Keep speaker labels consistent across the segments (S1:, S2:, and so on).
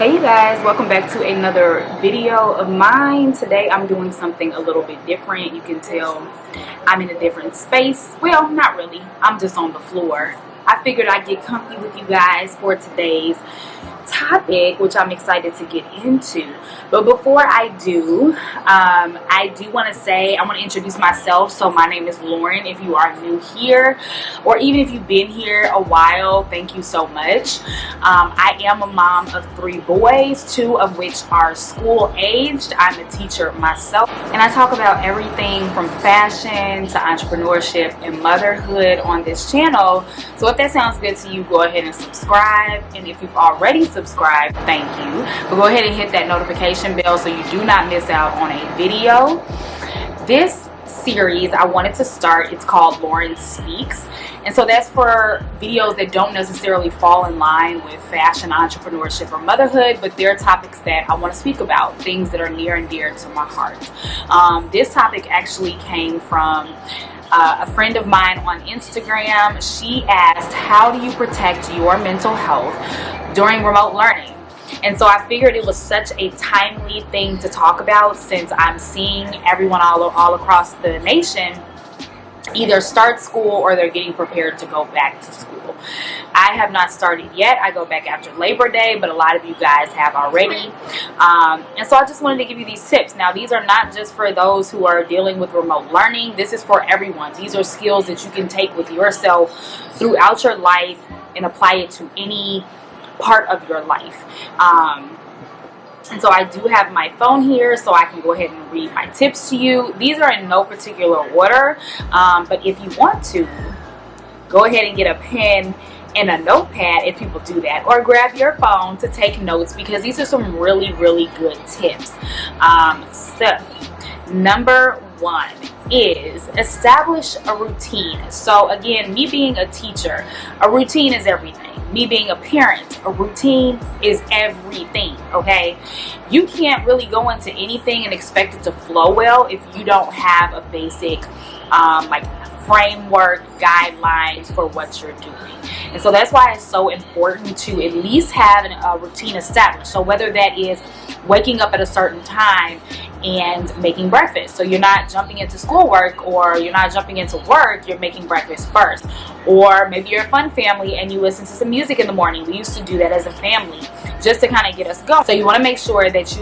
S1: Hey you guys, welcome back to another video of mine. Today I'm doing something a little bit different. You can tell I'm in a different space. Well, not really. I'm just on the floor. I figured I'd get comfy with you guys for today's topic, which I'm excited to get into. But before I do want to say, I want to introduce myself. So my name is Lauren. If you are new here, or even if you've been here a while, thank you so much. I am a mom of 3 boys, 2 of which are school aged. I'm a teacher myself, and I talk about everything from fashion to entrepreneurship and motherhood on this channel. So if that sounds good to you, go ahead and subscribe. And if you've already subscribed, thank you. But go ahead and hit that notification bell so you do not miss out on a video. This series I wanted to start, it's called Lauren Speaks, and so that's for videos that don't necessarily fall in line with fashion, entrepreneurship, or motherhood, but they're topics that I want to speak about, things that are near and dear to my heart. This topic actually came from a friend of mine on Instagram. She asked, how do you protect your mental health during remote learning? And so I figured it was such a timely thing to talk about, since I'm seeing everyone all across the nation either start school or they're getting prepared to go back to school. I have not started yet. I go back after Labor Day, but a lot of you guys have already. And so I just wanted to give you these tips. Now, these are not just for those who are dealing with remote learning. This is for everyone. These are skills that you can take with yourself throughout your life and apply it to any part of your life. And so I do have my phone here, so I can go ahead and read my tips to you. These are in no particular order, but if you want to, go ahead and get a pen and a notepad if people do that, or grab your phone to take notes, because these are some really good tips. So number 1 is establish a routine. So again, me being a teacher, a routine is everything. Me being a parent, a routine is everything, okay? You can't really go into anything and expect it to flow well if you don't have a basic framework, guidelines for what you're doing. And so that's why it's so important to at least have a routine established. So whether that is waking up at a certain time and making breakfast, so you're not jumping into schoolwork, or you're not jumping into work, you're making breakfast first. Or maybe you're a fun family and you listen to some music in the morning. We used to do that as a family just to kind of get us going. So you want to make sure that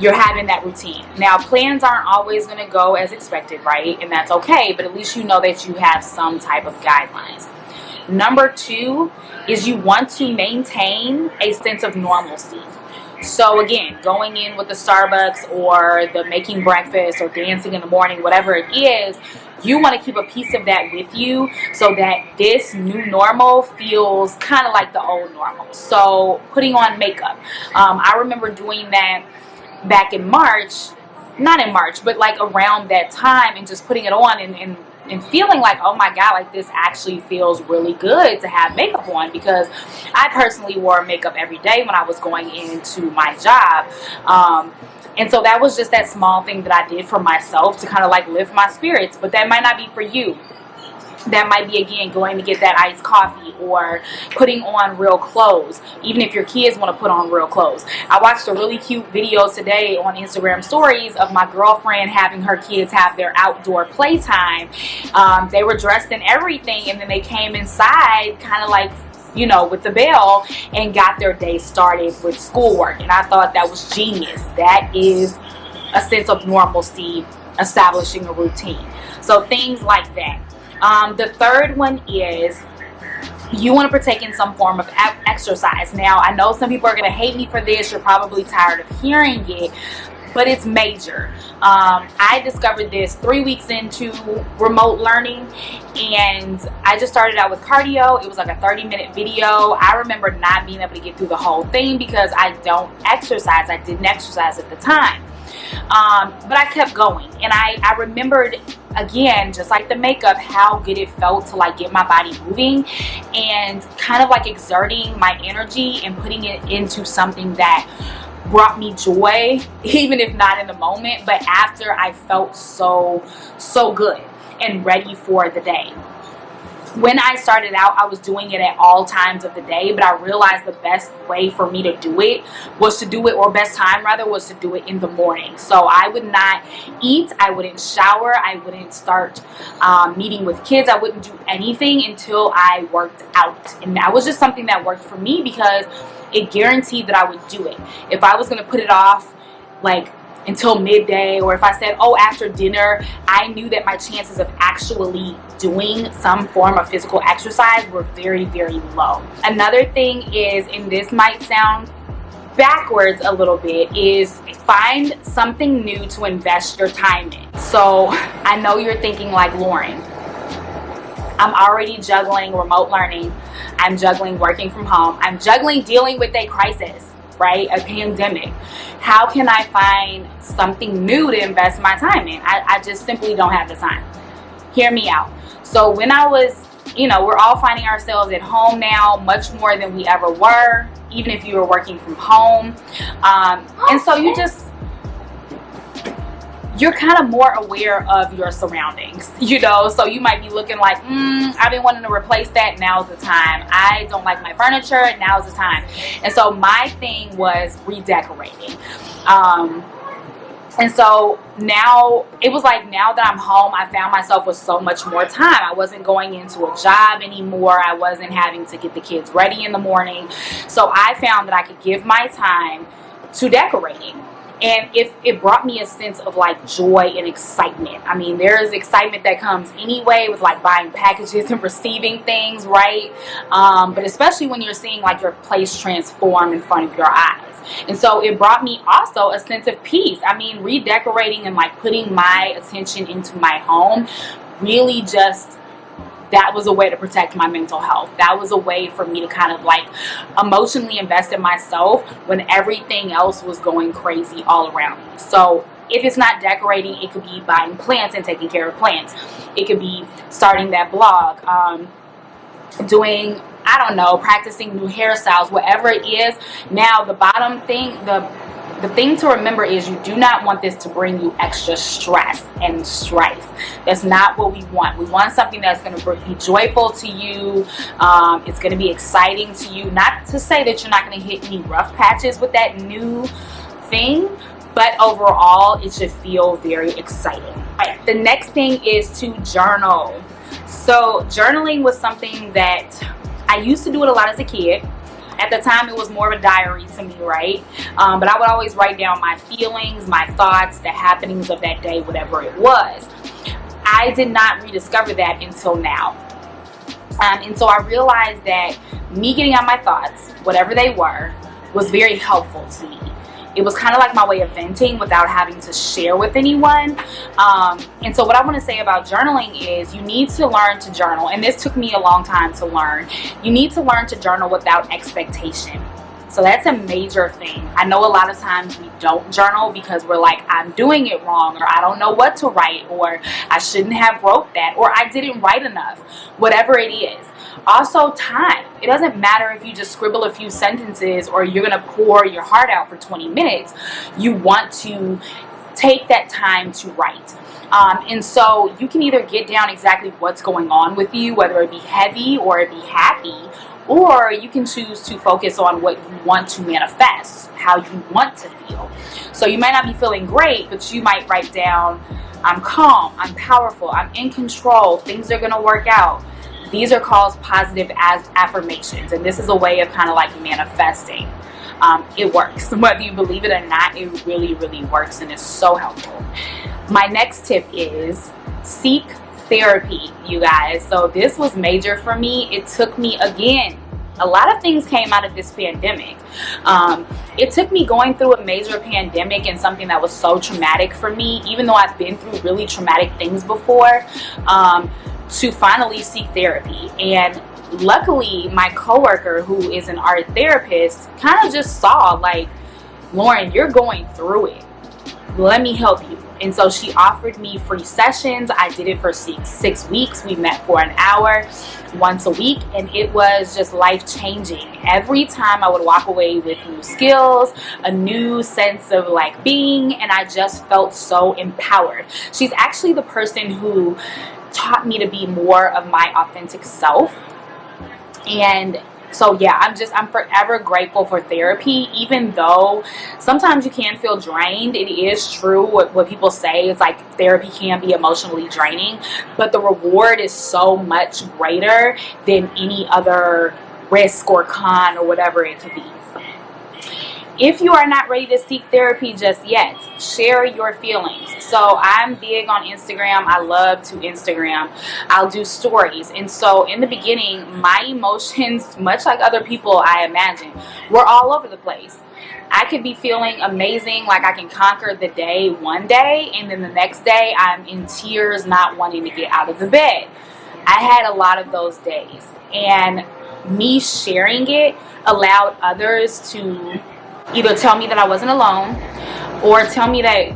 S1: you're having that routine. Now, plans aren't always going to go as expected, right? And that's okay, but at least you know that you have some type of guidelines. Number 2 is you want to maintain a sense of normalcy. So again, going in with the Starbucks or the making breakfast or dancing in the morning, whatever it is, you want to keep a piece of that with you so that this new normal feels kind of like the old normal. So putting on makeup. I remember doing that back in March, not in March, but like around that time, and just putting it on and feeling like, oh my God, like this actually feels really good to have makeup on, because I personally wore makeup every day when I was going into my job. And so that was just that small thing that I did for myself to kind of like lift my spirits. But that might not be for you. That might be, again, going to get that iced coffee, or putting on real clothes, even if your kids want to put on real clothes. I watched a really cute video today on Instagram stories of my girlfriend having her kids have their outdoor playtime. They were dressed in everything, and then they came inside kind of like, you know, with the bell, and got their day started with schoolwork. And I thought that was genius. That is a sense of normalcy, establishing a routine. So things like that. The third one is you want to partake in some form of exercise. Now, I know some people are going to hate me for this. You're probably tired of hearing it, but it's major. I discovered this 3 weeks into remote learning, and I just started out with cardio. It was like a 30-minute video. I remember not being able to get through the whole thing because I don't exercise. I didn't exercise at the time. But I kept going, and I remembered, again, just like the makeup, how good it felt to like get my body moving and kind of like exerting my energy and putting it into something that brought me joy, even if not in the moment, but after I felt so good and ready for the day. When I started out, I was doing it at all times of the day, but I realized the best way for me to do it was to do it, or best time rather, was to do it in the morning. So I would not eat, I wouldn't shower, I wouldn't start meeting with kids, I wouldn't do anything until I worked out. And that was just something that worked for me because it guaranteed that I would do it. If I was going to put it off like until midday, or if I said, oh, after dinner, I knew that my chances of actually doing some form of physical exercise were very, very low. Another thing is, and this might sound backwards a little bit, is find something new to invest your time in. So I know you're thinking like, Lauren, I'm already juggling remote learning, I'm juggling working from home, I'm juggling dealing with a crisis, right? A pandemic. How can I find something new to invest my time in? I just simply don't have the time. Hear me out. So when I was, we're all finding ourselves at home now much more than we ever were, even if you were working from home. And so you're kind of more aware of your surroundings, so you might be looking like, I've been wanting to replace that, now's the time. I don't like my furniture, now's the time. And so my thing was redecorating. And so now it was like, now that I'm home, I found myself with so much more time. I wasn't going into a job anymore. I wasn't having to get the kids ready in the morning. So I found that I could give my time to decorating. And it brought me a sense of like joy and excitement. I mean, there is excitement that comes anyway with like buying packages and receiving things, right? But especially when you're seeing like your place transform in front of your eyes. And so it brought me also a sense of peace. I mean, redecorating and like putting my attention into my home really just, that was a way to protect my mental health. That was a way for me to kind of like emotionally invest in myself when everything else was going crazy all around me. So if it's not decorating, it could be buying plants and taking care of plants. It could be starting that blog, doing, I don't know, practicing new hairstyles, whatever it is. Now the bottom thing, the thing to remember is you do not want this to bring you extra stress and strife. That's not what we want. We want something that's going to be joyful to you. It's going to be exciting to you. Not to say that you're not going to hit any rough patches with that new thing, but overall, it should feel very exciting. All right, the next thing is to journal. So journaling was something that I used to do it a lot as a kid. At the time, it was more of a diary to me, right? But I would always write down my feelings, my thoughts, the happenings of that day, whatever it was. I did not rediscover that until now. And so I realized that me getting out my thoughts, whatever they were, was very helpful to me. It was kind of like my way of venting without having to share with anyone. And so what I want to say about journaling is you need to learn to journal. And this took me a long time to learn. You need to learn to journal without expectation. So that's a major thing. I know a lot of times we don't journal because we're like, I'm doing it wrong, or I don't know what to write, or I shouldn't have wrote that, or I didn't write enough, whatever it is. Also, time. It doesn't matter if you just scribble a few sentences or you're going to pour your heart out for 20 minutes. You want to take that time to write. And so you can either get down exactly what's going on with you, whether it be heavy or it be happy, or you can choose to focus on what you want to manifest, how you want to feel. So you might not be feeling great, but you might write down, I'm calm, I'm powerful, I'm in control, things are going to work out. These are called positive affirmations, and this is a way of kind of like manifesting. It works. Whether you believe it or not, it really, really works, and it's so helpful. My next tip is seek therapy, you guys. So this was major for me. It took me, again, a lot of things came out of this pandemic. It took me going through a major pandemic and something that was so traumatic for me, even though I've been through really traumatic things before, to finally seek therapy. And luckily, my coworker, who is an art therapist, kind of just saw like, Lauren, you're going through it. Let me help you. And so she offered me free sessions. I did it for 6 weeks. We met for an hour once a week, and it was just life-changing. Every time I would walk away with new skills, a new sense of like being, and I just felt so empowered. She's actually the person who taught me to be more of my authentic self. And so yeah, I'm forever grateful for therapy, even though sometimes you can feel drained. It is true what people say. It's like therapy can be emotionally draining, but the reward is so much greater than any other risk or con or whatever it could be. If you are not ready to seek therapy just yet, share your feelings. So I'm big on Instagram. I love to Instagram. I'll do stories. And so in the beginning, my emotions, much like other people I imagine, were all over the place. I could be feeling amazing, like I can conquer the day one day, and then the next day I'm in tears, not wanting to get out of the bed. I had a lot of those days. And me sharing it allowed others to either tell me that I wasn't alone or tell me that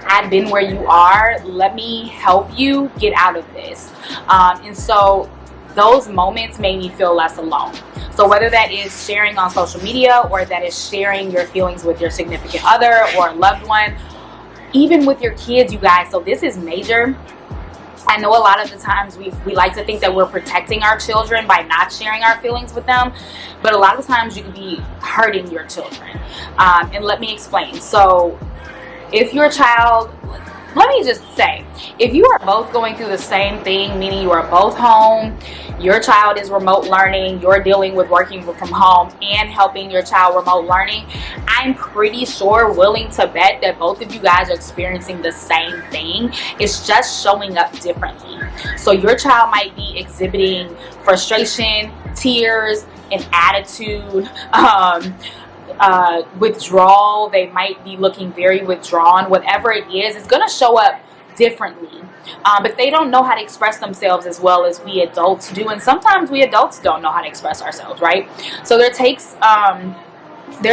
S1: I've been where you are. Let me help you get out of this. And so those moments made me feel less alone. So whether that is sharing on social media or that is sharing your feelings with your significant other or a loved one, even with your kids, you guys. So this is major. I know a lot of the times we like to think that we're protecting our children by not sharing our feelings with them, but a lot of times you could be hurting your children. And let me explain. So if your child, let me just say, if you are both going through the same thing, meaning you are both home, your child is remote learning, you're dealing with working from home and helping your child remote learning, I'm pretty sure, willing to bet that both of you guys are experiencing the same thing. It's just showing up differently. So your child might be exhibiting frustration, tears, an attitude, withdrawal. They might be looking very withdrawn. Whatever it is, it's going to show up differently. But they don't know how to express themselves as well as we adults do. And sometimes we adults don't know how to express ourselves, right? So there's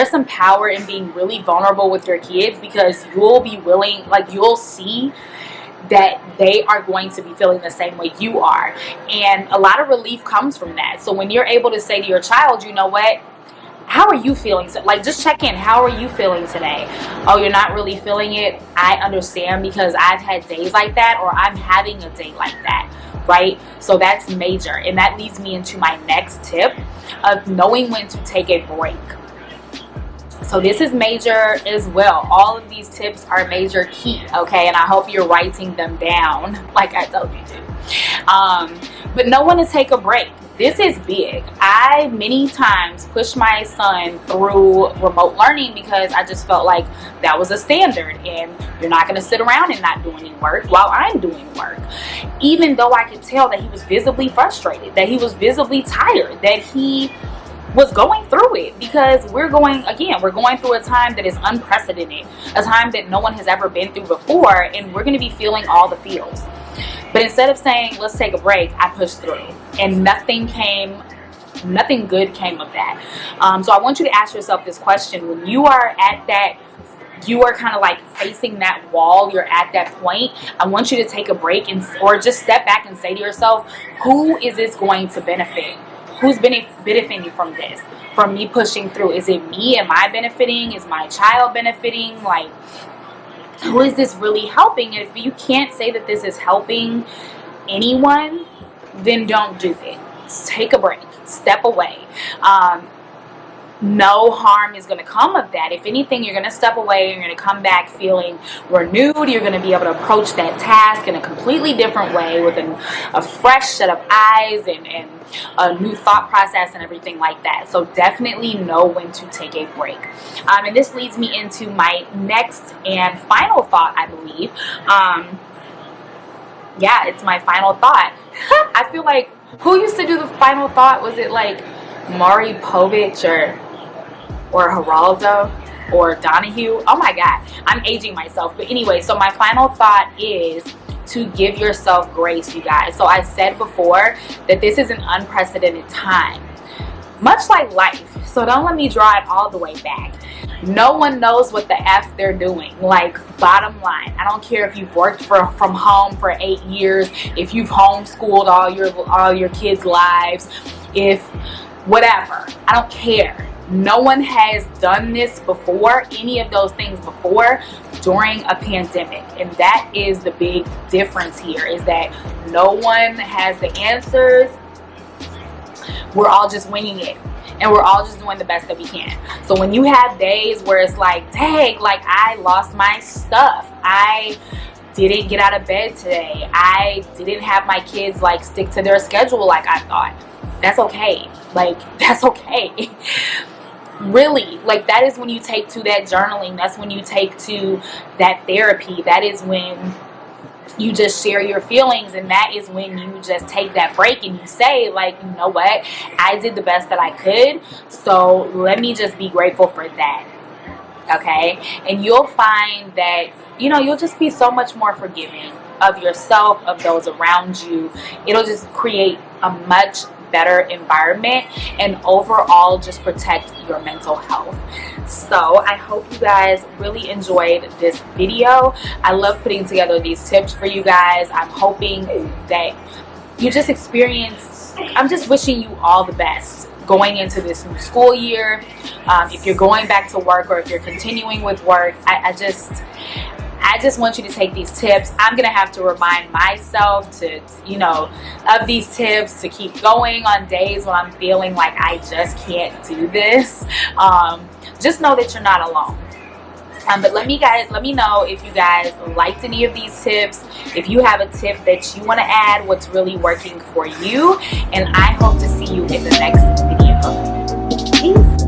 S1: some power in being really vulnerable with your kids, because you'll be willing, like you'll see that they are going to be feeling the same way you are. And a lot of relief comes from that. So when you're able to say to your child, you know what? How are you feeling? Like, just check in. How are you feeling today? Oh, you're not really feeling it? I understand, because I've had days like that, or I'm having a day like that, right? So that's major. And that leads me into my next tip of knowing when to take a break. So this is major as well. All of these tips are major key, okay? And I hope you're writing them down like I told you to. But know when to take a break. This is big. I many times pushed my son through remote learning because I just felt like that was a standard, and you're not going to sit around and not do any work while I'm doing work. Even though I could tell that he was visibly frustrated, that he was visibly tired, that he was going through it, because we're going through a time that is unprecedented, a time that no one has ever been through before, and we're going to be feeling all the feels. But instead of saying, let's take a break, I pushed through, and nothing good came of that. So I want you to ask yourself this question. When you are at that, you are kind of like facing that wall, you're at that point, I want you to take a break or just step back and say to yourself, who is this going to benefit? Who's benefiting from this? From me pushing through? Is it me? Am I benefiting? Is my child benefiting? Like, who is this really helping? And if you can't say that this is helping anyone, then don't do it. Take a break. Step away. No harm is going to come of that. If anything, you're going to step away. You're going to come back feeling renewed. You're going to be able to approach that task in a completely different way, with a fresh set of eyes and a new thought process and everything like that. So definitely know when to take a break. And this leads me into my next and final thought, I believe. Yeah, it's my final thought. I feel like, who used to do the final thought? Was it like Maury Povich or Geraldo or Donahue? Oh my God, I'm aging myself. But anyway, so my final thought is to give yourself grace, you guys. So I said before that this is an unprecedented time, much like life. So don't let me draw it all the way back. No one knows what the F they're doing. Like, bottom line, I don't care if you've worked from home for 8 years, if you've homeschooled all your kids' lives, if whatever, I don't care. No one has done this before, any of those things before, during a pandemic. And that is the big difference here, is that no one has the answers. We're all just winging it, and we're all just doing the best that we can. So when you have days where it's like, dang, like I lost my stuff, I didn't get out of bed today, I didn't have my kids like stick to their schedule like I thought, that's okay. Like, that's okay. Really, like, that is when you take to that journaling. That's when you take to that therapy. That is when you just share your feelings, and that is when you just take that break and you say, like, you know what, I did the best that I could, so let me just be grateful for that. Okay? And you'll find that, you know, you'll just be so much more forgiving of yourself, of those around you. It'll just create a much better environment, and overall just protect your mental health. So I hope you guys really enjoyed this video. I love putting together these tips for you guys. I'm hoping that you just experience, I'm just wishing you all the best going into this new school year. If you're going back to work, or if you're continuing with work, I just want you to take these tips. I'm going to have to remind myself to, you know, of these tips, to keep going on days when I'm feeling like I just can't do this. Just know that you're not alone. But let me know if you guys liked any of these tips, if you have a tip that you want to add, what's really working for you. And I hope to see you in the next video. Peace.